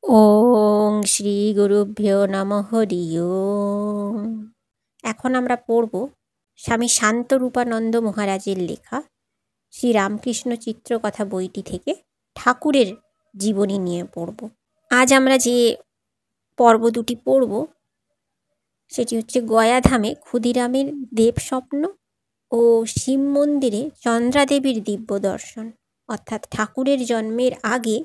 ওং শ্রী গুরুভ্যো নমঃ হরি ওম। এখন আমরা পড়ব স্বামী শান্তরূপানন্দ মহারাজের লেখা শ্রী রামকৃষ্ণ চিত্রকথা বইটি থেকে ঠাকুরের জীবনী নিয়ে পড়ব। আজ আমরা যে পর্ব দুটি পড়ব সেটি হচ্ছে গয়াধামে ক্ষুদিরামের দেবস্বপ্ন ও শিব মন্দিরে চন্দ্রাদেবীর দিব্য দর্শন। অর্থাৎ ঠাকুরের জন্মের আগে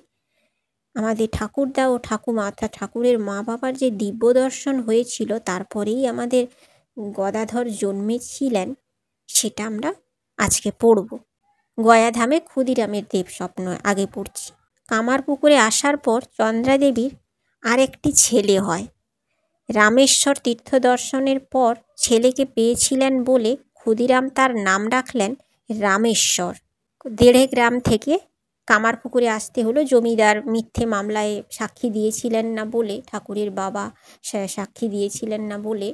আমাদের ঠাকুরদা ও ঠাকুমা অর্থাৎ ঠাকুরের মা বাবার যে দিব্য দর্শন হয়েছিল, তারপরেই আমাদের গদাধর জন্মেছিলেন, সেটা আমরা আজকে পড়ব। গয়াধামে ক্ষুদিরামের দেবস্বপ্ন আগে পড়ছি। কামারপুকুরে আসার পর চন্দ্রাদেবীর আরেকটি ছেলে হয়। রামেশ্বর তীর্থ দর্শনের পর ছেলেকে পেয়েছিলেন বলে ক্ষুদিরাম তার নাম রাখলেন রামেশ্বর। 1.5 গ্রাম থেকে কামারপুকুরে আসতে হলো। জমিদার মিথ্যে মামলায় সাক্ষী দিয়েছিলেন না বলে, ঠাকুরের বাবা সাক্ষী দিয়েছিলেন না বলে,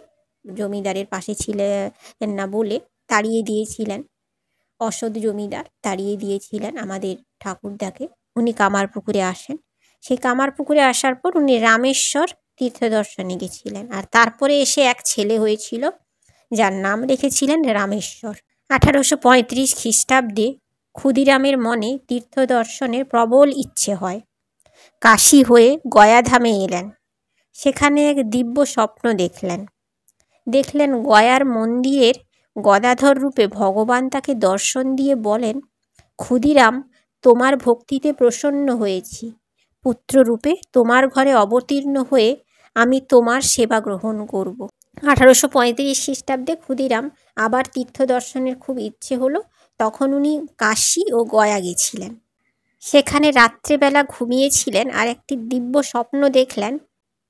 জমিদারের পাশে ছিলেন না বলে তাড়িয়ে দিয়েছিলেন। অসৎ জমিদার তাড়িয়ে দিয়েছিলেন আমাদের ঠাকুরদাকে। উনি কামারপুকুরে আসেন। সেই কামারপুকুরে আসার পর উনি রামেশ্বর তীর্থ দর্শনে গেছিলেন, আর তারপরে এসে এক ছেলে হয়েছিল যার নাম রেখেছিলেন রামেশ্বর। 1835 খ্রিস্টাব্দে ক্ষুদিরামের মনে তীর্থ দর্শনের প্রবল ইচ্ছে হয়। কাশী হয়ে গয়াধামে এলেন। সেখানে এক দিব্য স্বপ্ন দেখলেন গয়ার মন্দিরের গদাধর রূপে ভগবান তাকে দর্শন দিয়ে বলেন, ক্ষুদিরাম, তোমার ভক্তিতে প্রসন্ন হয়েছি। পুত্ররূপে তোমার ঘরে অবতীর্ণ হয়ে আমি তোমার সেবা গ্রহণ করব। 1835 খ্রিস্টাব্দে ক্ষুদিরাম আবার তীর্থ দর্শনের খুব ইচ্ছে হলো। তখন উনি কাশী ও গয়া গেছিলেন। সেখানে রাত্রেবেলা ঘুমিয়েছিলেন আর একটি দিব্য স্বপ্ন দেখলেন।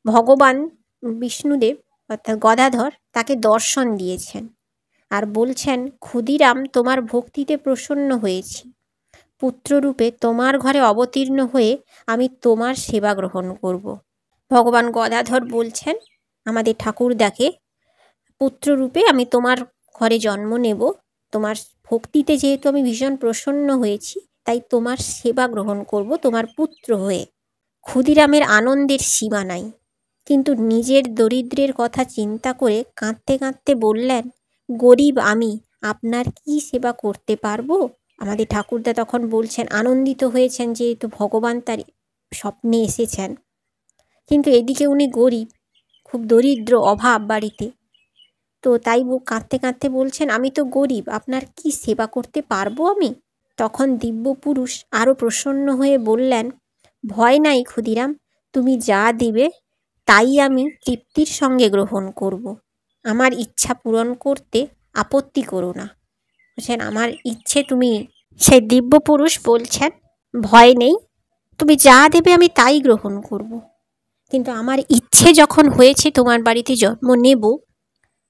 ভগবান বিষ্ণুদেব অর্থাৎ গদাধর তাকে দর্শন দিয়েছেন আর বলছেন, ক্ষুদিরাম, তোমার ভক্তিতে প্রসন্ন হয়েছি। পুত্ররূপে তোমার ঘরে অবতীর্ণ হয়ে আমি তোমার সেবা গ্রহণ করব। ভগবান গদাধর বলছেন আমাদের ঠাকুরদাকে, পুত্ররূপে আমি তোমার ঘরে জন্ম নেব। তোমার ভক্তিতে যেহেতু আমি ভীষণ প্রসন্ন হয়েছি, তাই তোমার সেবা গ্রহণ করব তোমার পুত্র হয়ে। ক্ষুদিরামের আনন্দের সীমা নাই, কিন্তু নিজের দরিদ্রের কথা চিন্তা করে কাঁদতে কাঁদতে বললেন, গরিব আমি, আপনার কি সেবা করতে পারবো? আমাদের ঠাকুরদা তখন বলছেন, আনন্দিত হয়েছেন যেহেতু ভগবান তার স্বপ্নে এসেছেন, কিন্তু এদিকে উনি গরিব, খুব দরিদ্র, অভাব বাড়িতে। তো তাই কাঁদতে কাঁদতে বলছেন, আমি তো গরিব, আপনার কি সেবা করতে পারবো আমি? তখন দিব্য পুরুষ আরও প্রসন্ন হয়ে বললেন, ভয় নাই ক্ষুদিরাম, তুমি যা দিবে তাই আমি তৃপ্তির সঙ্গে গ্রহণ করব। আমার ইচ্ছা পূরণ করতে আপত্তি করো না। বলছেন, আমার ইচ্ছে তুমি। সেই দিব্য পুরুষ বলছেন, ভয় নেই, তুমি যা দেবে আমি তাই গ্রহণ করব, কিন্তু আমার ইচ্ছে যখন হয়েছে তোমার বাড়িতে জন্ম নেব,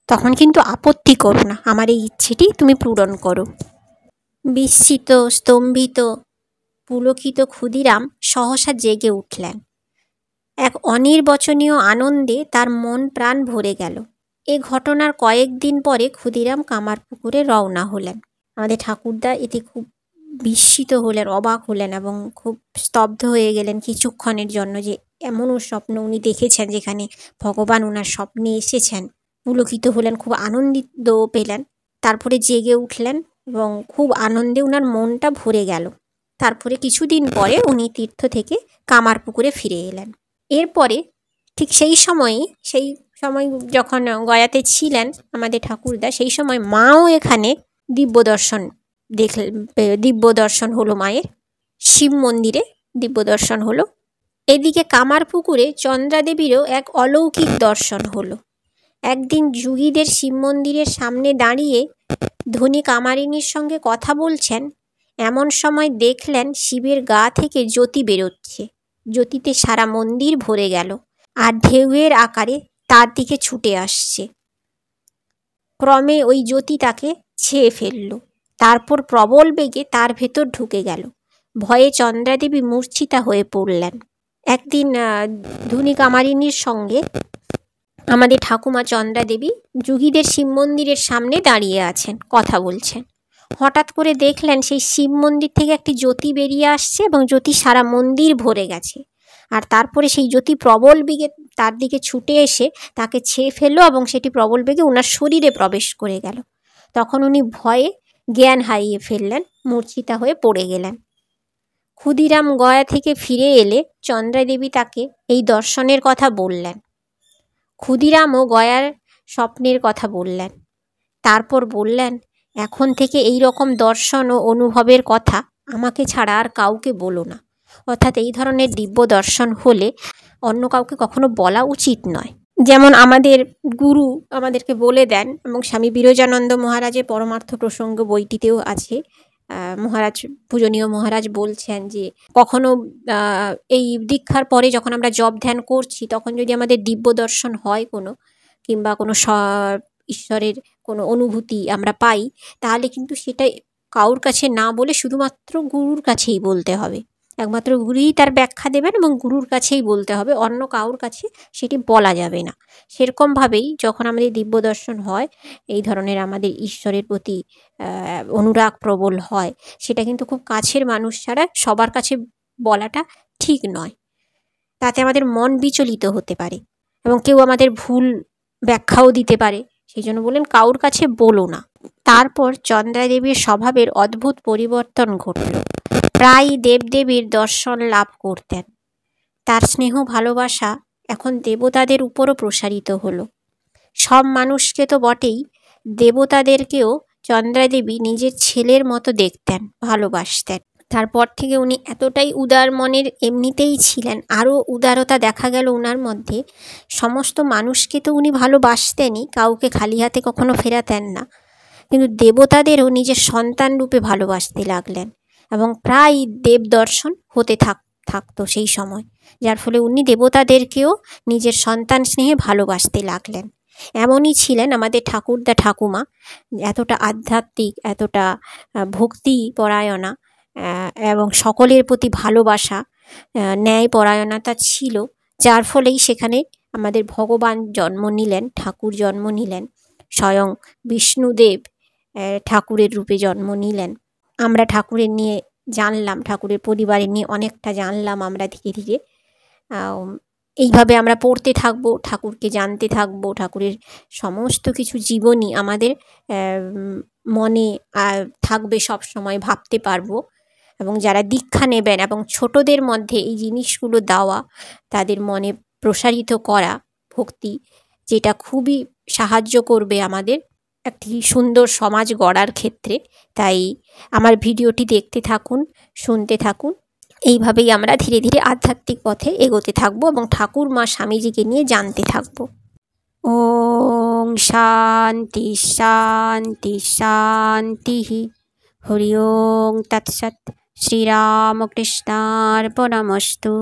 তখন কিন্তু আপত্তি করো না, আমার এই ইচ্ছেটি তুমি পূরণ করো। বিস্মিত, স্তম্ভিত, পুলকিত ক্ষুদিরাম সহসা জেগে উঠলেন। এক অনির্বচনীয় আনন্দে তার মন প্রাণ ভরে গেল। এ ঘটনার কয়েকদিন পরে ক্ষুদিরাম কামারপুকুরে রওনা হলেন। আমাদের ঠাকুরদা এতে খুব বিস্মিত হলেন, অবাক হলেন এবং খুব স্তব্ধ হয়ে গেলেন কিছুক্ষণের জন্য, যে এমনও স্বপ্ন উনি দেখেছেন যেখানে ভগবান ওনার স্বপ্নে এসেছেন। পুলকিত হলেন, খুব আনন্দিত পেলেন। তারপরে জেগে উঠলেন এবং খুব আনন্দে ওনার মনটা ভরে গেল। তারপরে কিছুদিন পরে উনি তীর্থ থেকে কামারপুকুরে ফিরে এলেন। এরপরে ঠিক সেই সময় যখন গয়াতে ছিলেন আমাদের ঠাকুরদা, সেই সময় মাও এখানে দিব্য দর্শন হলো মায়ের। শিব মন্দিরে দিব্য দর্শন হলো। এদিকে কামারপুকুরে চন্দ্রাদেবীরও এক অলৌকিক দর্শন হলো। একদিন যুগীদের শিব মন্দিরের সামনে দাঁড়িয়ে ধনী কামারিনীর সঙ্গে কথা বলছেন, এমন সময় দেখলেন শিবের গা থেকে জ্যোতি বেরোচ্ছে। জ্যোতিতে সারা মন্দির ভরে গেল আর ঢেউয়ের আকারে তার দিকে ছুটে আসছে। ক্রমে ওই জ্যোতি তাকে ছেয়ে ফেলল, তারপর প্রবল বেগে তার ভেতর ঢুকে গেল। ভয়ে চন্দ্রাদেবী মূর্ছিতা হয়ে পড়লেন। একদিন ধনী কামারিনীর সঙ্গে আমাদের ঠাকুমা চন্দ্রাদেবী যুগীদের শিব মন্দিরের সামনে দাঁড়িয়ে আছেন, কথা বলছেন। হঠাৎ করে দেখলেন সেই শিব মন্দির থেকে একটি জ্যোতি বেরিয়ে আসছে এবং জ্যোতি সারা মন্দির ভরে গেছে। আর তারপরে সেই জ্যোতি প্রবল বেগে তার দিকে ছুটে এসে তাকে ছেয়ে ফেললো এবং সেটি প্রবল বেগে ওনার শরীরে প্রবেশ করে গেল। তখন উনি ভয়ে জ্ঞান হারিয়ে ফেললেন, মূর্ছিতা হয়ে পড়ে গেলেন। ক্ষুদিরাম গয়া থেকে ফিরে এলে চন্দ্রাদেবী তাকে এই দর্শনের কথা বললেন। ক্ষুদিরামও গয়ার স্বপ্নের কথা বললেন। তারপর বললেন, এখন থেকে এই রকম দর্শন ও অনুভবের কথা আমাকে ছাড়া আর কাউকে বলো না। অর্থাৎ এই ধরনের দিব্য দর্শন হলে অন্য কাউকে কখনো বলা উচিত নয়। যেমন আমাদের গুরু আমাদেরকে বলে দেন, এবং স্বামী বিরজানন্দ মহারাজের পরমার্থ প্রসঙ্গ বইটিতেও আছে। মহারাজ, পূজনীয় মহারাজ বলছেন যে কখনো এই দীক্ষার পরে যখন আমরা জপ ধ্যান করছি, তখন যদি আমাদের দিব্য দর্শন হয় কোনো, কিংবা কোনো ঈশ্বরের কোনো অনুভূতি আমরা পাই, তাহলে কিন্তু সেটা কারোর কাছে না বলে শুধুমাত্র গুরুর কাছেই বলতে হবে। একমাত্র গুরুই তার ব্যাখ্যা দেবেন এবং গুরুর কাছেই বলতে হবে, অন্য কারোর কাছে সেটি বলা যাবে না। সেরকমভাবেই যখন আমাদের দিব্য দর্শন হয়, এই ধরনের আমাদের ঈশ্বরের প্রতি অনুরাগ প্রবল হয়, সেটা কিন্তু খুব কাছের মানুষ ছাড়া সবার কাছে বলাটা ঠিক নয়। তাতে আমাদের মন বিচলিত হতে পারে এবং কেউ আমাদের ভুল ব্যাখ্যাও দিতে পারে। সেই জন্য বললেন কারোর কাছে বলো না। তারপর চন্দ্রাদেবীর স্বভাবের অদ্ভুত পরিবর্তন ঘটল। প্রায় দেবদেবীর দর্শন লাভ করতেন। তার স্নেহ ভালোবাসা এখন দেবতাদের উপরও প্রসারিত হলো। সব মানুষকে তো বটেই, দেবতাদেরকেও চন্দ্রাদেবী নিজের ছেলের মতো দেখতেন, ভালোবাসতেন। তারপর থেকে উনি এতটাই উদার মনের এমনিতেই ছিলেন, আরও উদারতা দেখা গেল ওনার মধ্যে। সমস্ত মানুষকে তো উনি ভালোবাসতেনই, কাউকে খালি হাতে কখনো ফেরাতেন না, কিন্তু দেবতাদেরও নিজের সন্তান রূপে ভালোবাসতে লাগলেন এবং প্রায় দেব দর্শন হতে থাকতো সেই সময়, যার ফলে উনি দেবতাদেরকেও নিজের সন্তান স্নেহে ভালোবাসতে লাগলেন। এমনই ছিলেন আমাদের ঠাকুরদা ঠাকুমা, এতটা আধ্যাত্মিক, এতটা ভক্তিপরায়ণা এবং সকলের প্রতি ভালোবাসা, ন্যায়পরায়ণতা ছিল, যার ফলেই সেখানে আমাদের ভগবান জন্ম নিলেন, ঠাকুর জন্ম নিলেন, স্বয়ং বিষ্ণুদেব ঠাকুরের রূপে জন্ম নিলেন। আমরা ঠাকুরের নিয়ে জানলাম, ঠাকুরের পরিবারের নিয়ে অনেকটা জানলাম আমরা ধীরে ধীরে। এইভাবে আমরা পড়তে থাকবো, ঠাকুরকে জানতে থাকবো, ঠাকুরের সমস্ত কিছু জীবনী আমাদের মনে থাকবে, সব সময় ভাবতে পারবো। এবং যারা দীক্ষা নেবেন এবং ছোটদের মধ্যে এই জিনিসগুলো দেওয়া, তাদের মনে প্রসারিত করা ভক্তি, যেটা খুবই সাহায্য করবে আমাদের একটি সুন্দর সমাজ গড়ার ক্ষেত্রে। তাই আমার ভিডিওটি দেখতে থাকুন, শুনতে থাকুন। এইভাবেই আমরা ধীরে ধীরে আধ্যাত্মিক পথে এগোতে থাকবো এবং ঠাকুর মা স্বামীজিকে নিয়ে জানতে থাকবো। ওম শান্তি শান্তি শান্তি। হরি ওম তৎসৎ। শ্রীরামকৃষ্ণার্পণমস্তু।